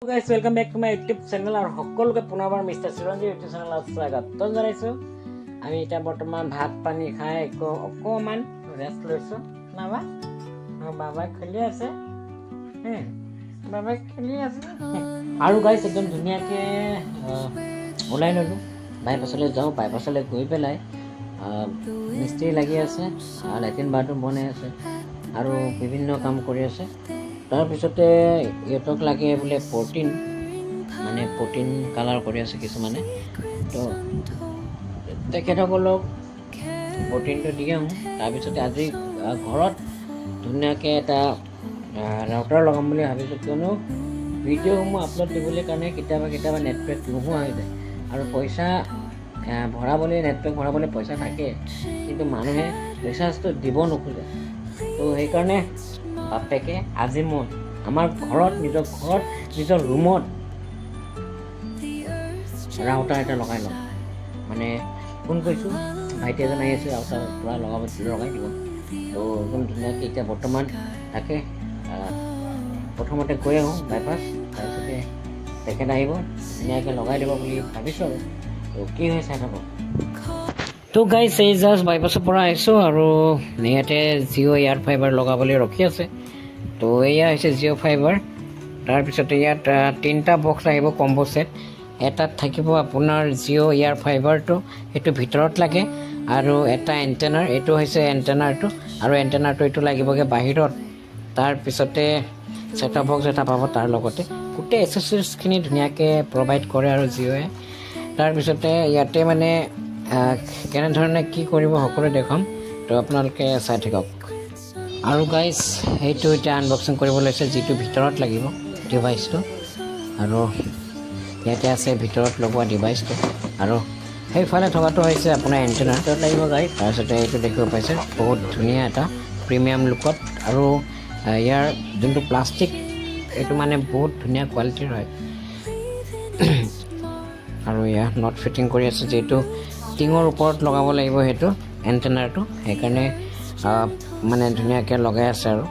guys, welcome back to my YouTube channel और সকলোকে পুনৰবাৰ মিষ্টাৰ চিৰঞ্জীৱ YouTube চেনেলত স্বাগতম জনাইছো। আমি এটা বৰ্তমান ভাত পানী খাই অকমান ৰেষ্ট লৈছো। নাবা বাবা খেলি আছে আৰু গাইছ একদম ধুনীয়াকে ওলাই ললো। বাইপাছলৈ যাওঁ, বাইপাছলৈ গৈ পেলাই মিস্ত্ৰী লাগি আছে, লেট্ৰিন বাথৰুম বনাই আছে আৰু বিভিন্ন কাম কৰি আছে। তাৰপিছতে ইহঁতক লাগে বোলে প্ৰটিন কালাৰ কৰি আছে কিছুমানে। তো তেখেতসকলক প্ৰটিনটো দি আহোঁ। তাৰপিছতে আজি ঘৰত ধুনীয়াকৈ এটা ৰাউটাৰ লগাম বুলি ভাবিছোঁ, কিয়নো ভিডিঅ'সমূহ আপলোড দিবলৈ কাৰণে কেতিয়াবা নেটপেক নোহোৱা হৈ যায় আৰু পইচা নেটপেক ভৰাবলৈ পইচা থাকে, কিন্তু মানুহে ৰিচাৰ্জটো দিব নোখোজে। তো সেইকাৰণে বাপেকে আজি মই আমাৰ নিজৰ ৰুমত ৰাউটাৰ এটা লগাই ল'ম। মানে ফোন কৰিছোঁ, ভাইটি এজন আহি আছে, ৰাউটাৰ পূৰা লগাই দিব। তো একদম ধুনীয়াকৈ এতিয়া বৰ্তমান তাকে প্ৰথমতে গৈ আহোঁ বাইপাছ, তাৰপিছতে তেখেত আহিব, ধুনীয়াকৈ লগাই দিব বুলি ভাবিছোঁ আৰু। তো কি হয় চাই থাকক। তো গাইছ, এই জাষ্ট বাইপাছৰ পৰা আহিছোঁ আৰু ইয়াতে জিঅ' এয়াৰ ফাইবাৰ লগাবলৈ ৰখি আছে। তো এয়া হৈছে জিঅ' ফাইবাৰ। তাৰপিছতে ইয়াত 3টা বক্স আহিব কম্বো ছেট। এটাত থাকিব আপোনাৰ জিঅ' এয়াৰ ফাইবাৰটো, সেইটো ভিতৰত লাগে, আৰু এটা এণ্টেনাৰ, এইটো হৈছে এণ্টেনাৰটো, আৰু এণ্টেনাৰটো এইটো লাগিবগৈ বাহিৰত। তাৰপিছতে ছেটআপ বক্স এটা পাব তাৰ লগতে। গোটেই এচেছৰিজখিনি ধুনীয়াকৈ প্ৰভাইড কৰে আৰু জিঅ'য়ে। তাৰপিছতে ইয়াতে মানে কেনেধৰণে কি কৰিব সকলোৱে দেখাম, তো আপোনালোকে চাই থাকক। আৰু গাইজ সেইটো এতিয়া আনবক্সিং কৰিব লৈছে, যিটো ভিতৰত লাগিব ডিভাইচটো। আৰু ইয়াতে আছে ভিতৰত লগোৱা ডিভাইচটো, আৰু সেইফালে থকাটো হৈছে আপোনাৰ এণ্টেনাৰ লাগিব গাইজ। তাৰপিছতে এইটো দেখিব পাইছে, বহুত ধুনীয়া এটা প্ৰিমিয়াম লুকত, আৰু ইয়াৰ যোনটো প্লাষ্টিক এইটো মানে বহুত ধুনীয়া কোৱালিটিৰ হয়। আৰু ইয়াত নট ফিটিং কৰি আছে, যিহেতু টিঙৰ ওপৰত লগাব লাগিব সেইটো এণ্টেনাৰটো, সেইকাৰণে মানে ধুনীয়াকৈ লগাই আছে আৰু।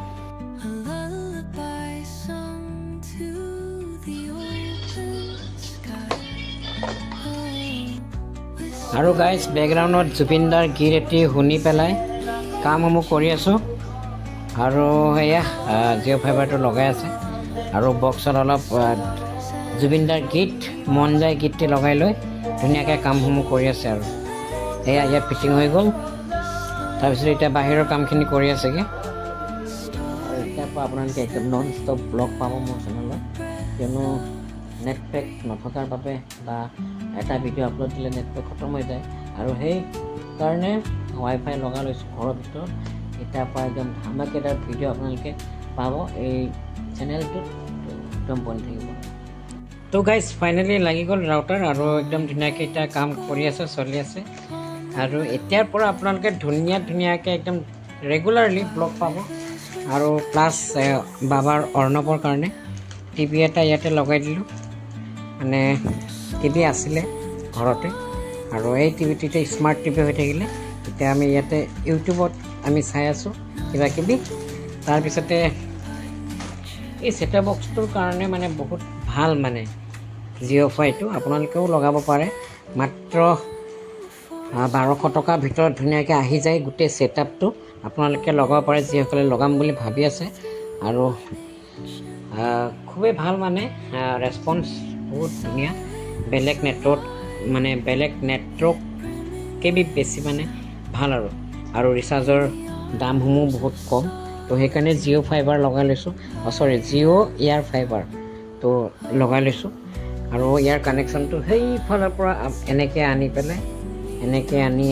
আৰু গাইজ বেকগ্ৰাউণ্ডত জুবিনদাৰ গীত এটি শুনি পেলাই কামসমূহ কৰি আছোঁ। আৰু সেয়া জিঅ' ফাইবাৰটো লগাই আছে, আৰু বক্সত অলপ জুবিনদাৰ গীত, মন যায় গীতটি লগাই লৈ ধুনীয়াকৈ কামসমূহ কৰি আছে আৰু। এয়া ইয়াত ফিটিং হৈ গ'ল। তাৰপিছত এতিয়া বাহিৰৰ কামখিনি কৰি আছেগৈ। আৰু এতিয়াৰ পৰা আপোনালোকে একদম নন ষ্টপ ব্লগ পাব মোৰ চেনেলত, কিয়নো নেটপেক নথকাৰ বাবে বা এটা ভিডিঅ' আপলোড দিলে নেটপেক খতম হৈ যায়, আৰু সেইকাৰণে ৱাইফাই লগাই লৈছোঁ ঘৰৰ ভিতৰত। এতিয়াৰ পৰা একদম ধামাকেদাৰ ভিডিঅ' আপোনালোকে পাব এই চেনেলটোত, একদম বনি থাকিব। তো গাইজ ফাইনেলি লাগি গ'ল ৰাউটাৰ, আৰু একদম ধুনীয়াকৈ এতিয়া কাম কৰি আছে, চলি আছে। আৰু এতিয়াৰ পৰা আপোনালোকে ধুনীয়াকৈ একদম ৰেগুলাৰলি ব্লগ পাব। আৰু প্লাছ বাবাৰ অৰ্ণৱৰ কাৰণে টিভি এটা ইয়াতে লগাই দিলোঁ। মানে টিভি আছিলে ঘৰতে, আৰু এই টিভিটোতে স্মাৰ্ট টিভি হৈ থাকিলে এতিয়া আমি ইয়াতে ইউটিউবত আমি চাই আছোঁ কিবাকিবি। তাৰপিছতে এই ছেটআপ বক্সটোৰ কাৰণে মানে বহুত ভাল, মানে জিঅ' ফাইটো আপোনালোকেও লগাব পাৰে। মাত্ৰ 1200 টকাৰ ভিতৰত ধুনীয়াকৈ আহি যায় গোটেই ছেটআপটো, আপোনালোকে লগাব পাৰে যিসকলে লগাম বুলি ভাবি আছে। আৰু খুবেই ভাল, মানে ৰেছপন্স বহুত ধুনীয়া। বেলেগ নেটৱৰ্ককৈ বেছি মানে ভাল, আৰু ৰিচাৰ্জৰ দামসমূহ বহুত কম। তো সেইকাৰণে জিঅ' ফাইবাৰ লগাই লৈছোঁ, জিঅ' এয়াৰ ফাইবাৰ তো লগাই লৈছোঁ। আৰু ইয়াৰ কানেকশ্যনটো সেইফালৰ পৰা এনেকৈ আনি পেলাই এনেকৈ আনি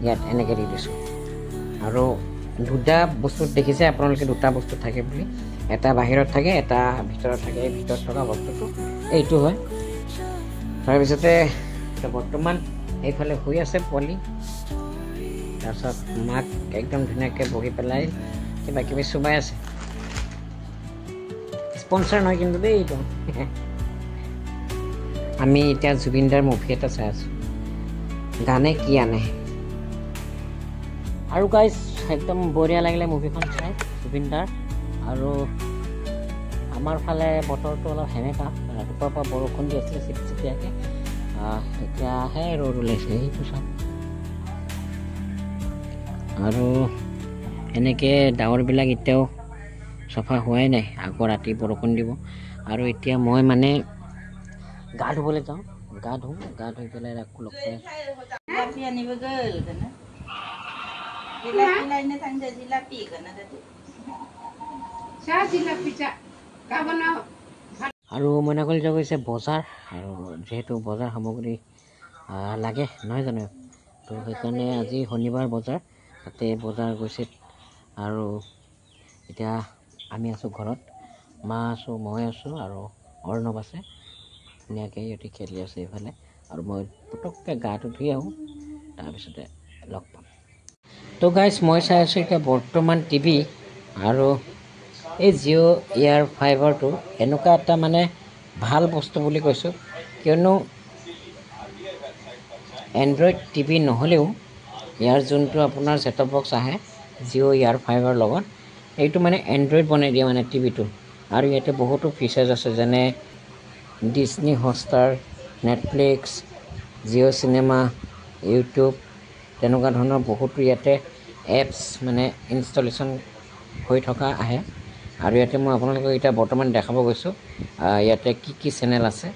ইয়াত এনেকৈ দি দিছোঁ। আৰু দুটা বস্তু দেখিছে আপোনালোকে, দুটা বস্তু থাকে বুলি, এটা বাহিৰত থাকে, এটা ভিতৰত থাকে। এই ভিতৰত থকা বস্তুটো এইটো হয়। তাৰপিছতে বৰ্তমান এইফালে শুই আছে পোৱালি, তাৰপিছত মাক একদম ধুনীয়াকৈ বহি পেলাই কিবাকিবি চুবাই আছে। স্পনচাৰ নহয় কিন্তু দেই এইটো। আমি এতিয়া জুবিনদাৰ মুভি এটা চাই আছোঁ, গানে কি আনে। আৰু গাইজ একদম বঢ়িয়া লাগিলে মুভিখন চাই জুবিনদাৰ। আৰু আমাৰ ফালে বতৰটো অলপ সেমেকা ৰাতিপুৱাৰ পৰা বৰষুণ দি আছিলে চিপচিপিয়াকৈ এতিয়াহে ৰ'দ ওলাইছে সেইটো চাওক আৰু এনেকৈ ডাৱৰবিলাক এতিয়াও চফা হোৱাই নাই আকৌ ৰাতি বৰষুণ দিব আৰু এতিয়া মই মানে গা ধুবলৈ যাওঁ গা ধুই পেলাই আকৌ লগ পাই আৰু মইনাকলিত গৈছে বজাৰ আৰু যিহেতু বজাৰ সামগ্ৰী লাগে নহয় জানো তো সেইকাৰণে আজি শনিবাৰ বজাৰ তাতে বজাৰ গৈছে আৰু এতিয়া আমি আছোঁ ঘৰত মা আছোঁ মই আছোঁ আৰু অৰ্ণৱ আছে ধুনীয়াকৈ সিহঁতি খেলি আছে এইফালে আৰু মই পটককৈ গাটো ধুই আহোঁ তাৰপিছতে লগ পাম তো গাইজ মই চাই আছোঁ এতিয়া বৰ্তমান টিভি আৰু এই জিঅ' এয়াৰ ফাইবাৰটো এনেকুৱা এটা মানে ভাল বস্তু বুলি কৈছোঁ কিয়নো এণ্ড্ৰইড টিভি নহ'লেও ইয়াৰ যোনটো আপোনাৰ ছেটঅপ বক্স আহে জিঅ' এয়াৰ ফাইবাৰ লগত এইটো মানে এণ্ড্ৰইড বনাই দিয়ে মানে টিভিটো আৰু ইয়াতে বহুতো ফিচাৰ্ছ আছে যেনে Disney Hotstar Netflix Jio' cinema YouTube তেনেকুৱা ধৰণৰ বহুতো ইয়াতে এপছ মানে ইনষ্টলেশ্যন হৈ থকা আহে আৰু ইয়াতে মই আপোনালোকক এতিয়া বৰ্তমান দেখাব গৈছোঁ ইয়াতে কি চেনেল আছে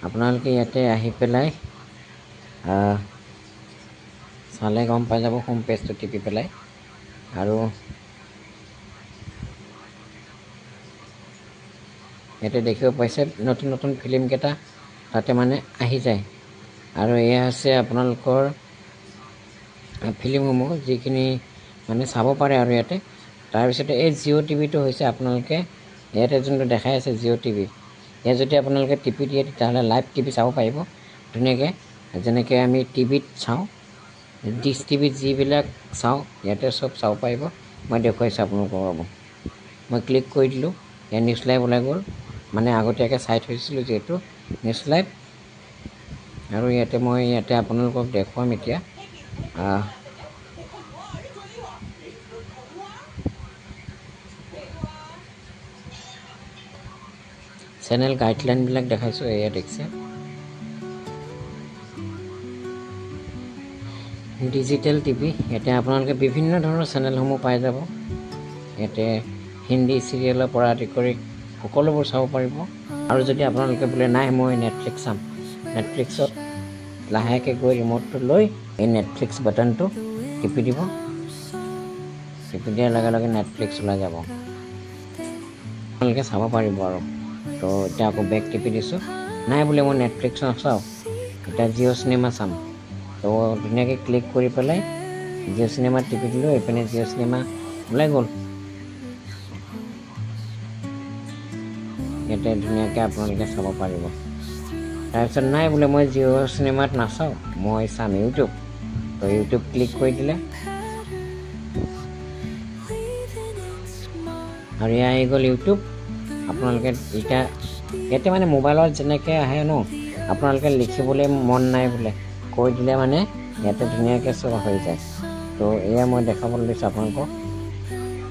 আপোনালোকে ইয়াতে আহি পেলাই চালে গম পাই যাব হোম পেজটো টিপি পেলাই আৰু ইয়াতে দেখিব পাইছে নতুন নতুন ফিল্মকেইটা তাতে মানে আহি যায় আৰু এয়া আছে আপোনালোকৰ ফিল্মসমূহ যিখিনি মানে চাব পাৰে আৰু ইয়াতে তাৰপিছতে এই জিঅ' টিভিটো হৈছে আপোনালোকে ইয়াতে যোনটো দেখাই আছে জিঅ' টিভি ইয়াত যদি আপোনালোকে টিপি দিয়ে তেতিয়াহ'লে লাইভ টিভি চাব পাৰিব ধুনীয়াকৈ যেনেকৈ আমি টিভিত চাওঁ ডিছ টিভিত যিবিলাক চাওঁ ইয়াতে চব চাব পাৰিব মই দেখুৱাইছোঁ আপোনালোকৰ ৰ'ব মই ক্লিক কৰি দিলোঁ ইয়াত নিউজ লাইভ ওলাই গ'ল মানে আগতীয়াকৈ চাই থৈছিলোঁ যিহেতু নিউজ লাইভ আৰু ইয়াতে আপোনালোকক দেখুৱাম এতিয়া চেনেল গাইডলাইনবিলাক দেখাইছোঁ এয়া দেখিছে ডিজিটেল টিভি ইয়াতে আপোনালোকে বিভিন্ন ধৰণৰ চেনেলসমূহ পাই যাব ইয়াতে হিন্দী চিৰিয়েলৰ পৰা আদি কৰি সকলোবোৰ চাব পাৰিব আৰু যদি আপোনালোকে বোলে নাই মই নেটফ্লিক্স চাম নেটফ্লিক্সত লাহেকৈ গৈ ৰিম'টটো লৈ এই নেটফ্লিক্স বাটনটো টিপি দিব টিপি দিয়াৰ লগে লগে নেটফ্লিক্স ওলাই যাব আপোনালোকে চাব পাৰিব আৰু তো এতিয়া আকৌ বেক টিপি দিছোঁ নাই বোলে মই নেটফ্লিক্স নাচাওঁ এতিয়া জিঅ' চিনেমা চাম তো ধুনীয়াকৈ ক্লিক কৰি পেলাই জিঅ' চিনেমা টিপি দিলোঁ এইপিনে জিঅ' চিনেমা ওলাই গ'ল ইয়াতে ধুনীয়াকৈ আপোনালোকে চাব পাৰিব তাৰপিছত নাই বোলে মই জিঅ' চিনেমাত নাচাওঁ মই চাম ইউটিউব তো ইউটিউব ক্লিক কৰি দিলে আৰু এয়া আহি গ'ল ইউটিউব আপোনালোকে এতিয়া ইয়াতে মানে মোবাইলত যেনেকৈ আহে ন আপোনালোকে লিখিবলৈ মন নাই বোলে কৈ দিলে মানে ইয়াতে ধুনীয়াকৈ চব হৈ যায় তো এয়া মই দেখাবলৈ লৈছোঁ আপোনালোকক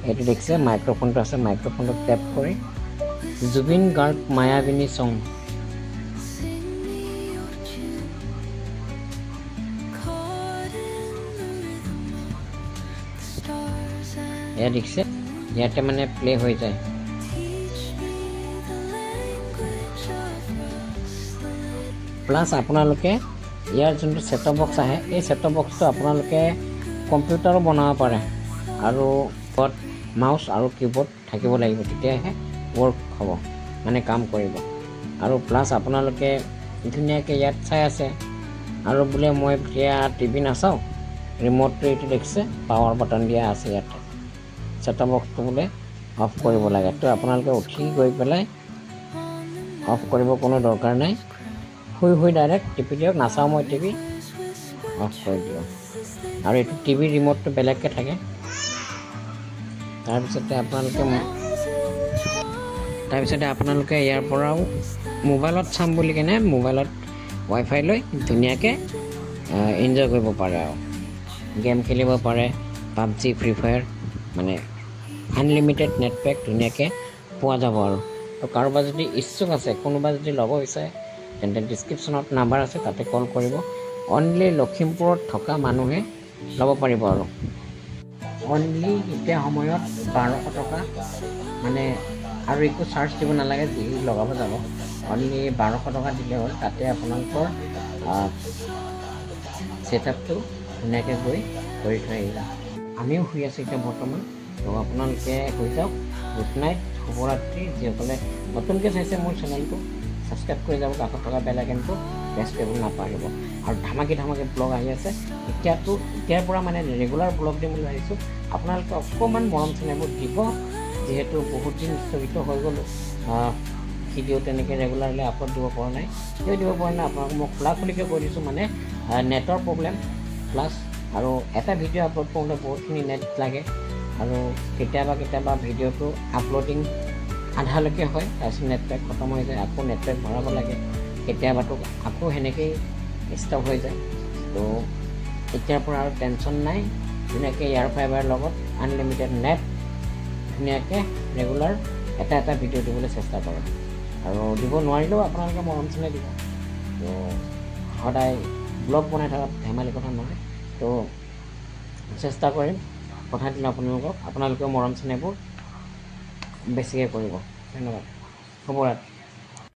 এইটো দেখিছে মাইক্ৰফোনটো আছে মাইক্ৰফোনটো টেপ কৰি জুবিন গাৰ্গ মায়াবিনী চং এয়া দেখিছে ইয়াতে মানে প্লে হৈ যায় প্লাছ আপোনালোকে ইয়াৰ যোনটো ছেটঅপ বক্স আহে এই ছেটঅপ বক্সটো আপোনালোকে কম্পিউটাৰো বনাব পাৰে আৰু মাউচ আৰু কিবৰ্ড থাকিব লাগিব তেতিয়াহে ৱৰ্ক হ'ব মানে কাম কৰিব আৰু প্লাছ আপোনালোকে ধুনীয়াকৈ ইয়াত চাই আছে আৰু বোলে মই এতিয়া টিভি নাচাওঁ ৰিম'টটো এইটো দেখিছে পাৱাৰ বাটন দিয়া আছে ইয়াতে ছেটঅপ বক্সটো বোলে অফ কৰিব লাগে তো আপোনালোকে উঠি গৈ পেলাই অফ কৰিব কোনো দৰকাৰ নাই শুই ডাইৰেক্ট টিপি দিয়ক নাচাওঁ মই টিভি অফ কৰি দিয়ক আৰু এইটো টিভি ৰিম'টটো বেলেগকৈ থাকে তাৰপিছতে আপোনালোকে ইয়াৰ পৰাও মোবাইলত চাম বুলি কেনে মোবাইলত ৱাইফাই লৈ ধুনীয়াকৈ এনজয় কৰিব পাৰে আৰু গেম খেলিব পাৰে পাবজি ফ্ৰী ফায়াৰ মানে আনলিমিটেড নেট পেক ধুনীয়াকৈ পোৱা যাব আৰু তো কাৰোবাৰ যদি ইচ্ছুক আছে কোনোবা যদি ল'ব বিচাৰে তেন্তে ডিছক্ৰিপশ্যনত নাম্বাৰ আছে তাতে কল কৰিব অনলি লখিমপুৰত থকা মানুহে ল'ব পাৰিব আৰু অনলি এতিয়া সময়ত 1200 টকা মানে আৰু একো চাৰ্জ দিব নালাগে যি লগাব যাব অনলি 1200 টকা দিলে হ'ল তাতে আপোনালোকৰ ছেটআপটো ধুনীয়াকৈ গৈ কৰি থৈ আহিব আমিও শুই আছোঁ এতিয়া বৰ্তমান তো আপোনালোকে শুই যাওক গুড নাইট শুভৰাত্ৰি যিসকলে নতুনকৈ চাইছে মোৰ চেনেলটো ছাবস্ক্ৰাইব কৰি যাব কাষত থকা বেল আইকনটো প্ৰেছ কৰিব নাপাহৰিব আৰু ধামাকি ব্লগ আহি আছে এতিয়াৰ পৰা মানে ৰেগুলাৰ ব্লগ দিম বুলি ভাবিছোঁ আপোনালোকে অকণমান মৰম চেনেহবোৰ দিব যিহেতু বহুত দিন স্থগিত হৈ গ'লোঁ ভিডিঅ' তেনেকৈ ৰেগুলাৰলি আপলোড দিব পৰা নাই কিয় দিব পৰা নাই আপোনালোকক মই খোলাখুলিকৈ কৈ দিছোঁ মানে নেটৰ প্ৰব্লেম প্লাছ আৰু এটা ভিডিঅ' আপলোড কৰোঁতে বহুতখিনি নেট লাগে আৰু কেতিয়াবা ভিডিঅ'টো আপলোডিং আধালৈকে হয় তাৰপিছত নেট পেক খতম হৈ যায় আকৌ নেট পেক ভৰাব লাগে কেতিয়াবাতো আকৌ সেনেকৈই ষ্টপ হৈ যায় তো এতিয়াৰ পৰা আৰু টেনশ্যন নাই ধুনীয়াকৈ এয়াৰ ফাইবাৰৰ লগত আনলিমিটেড নেট ধুনীয়াকৈ ৰেগুলাৰ এটা ভিডিঅ' দিবলৈ চেষ্টা কৰে আৰু দিব নোৱাৰিলেও আপোনালোকে মৰম চেনেহ দিব তো সদায় ব্লগ বনাই থকা ধেমালি কথা নহয় তো চেষ্টা কৰিম কথা দিলোঁ আপোনালোকেও মৰম চেনেহবোৰ বেছিকৈ কৰিব ধন্যবাদ শুভৰাত্ৰি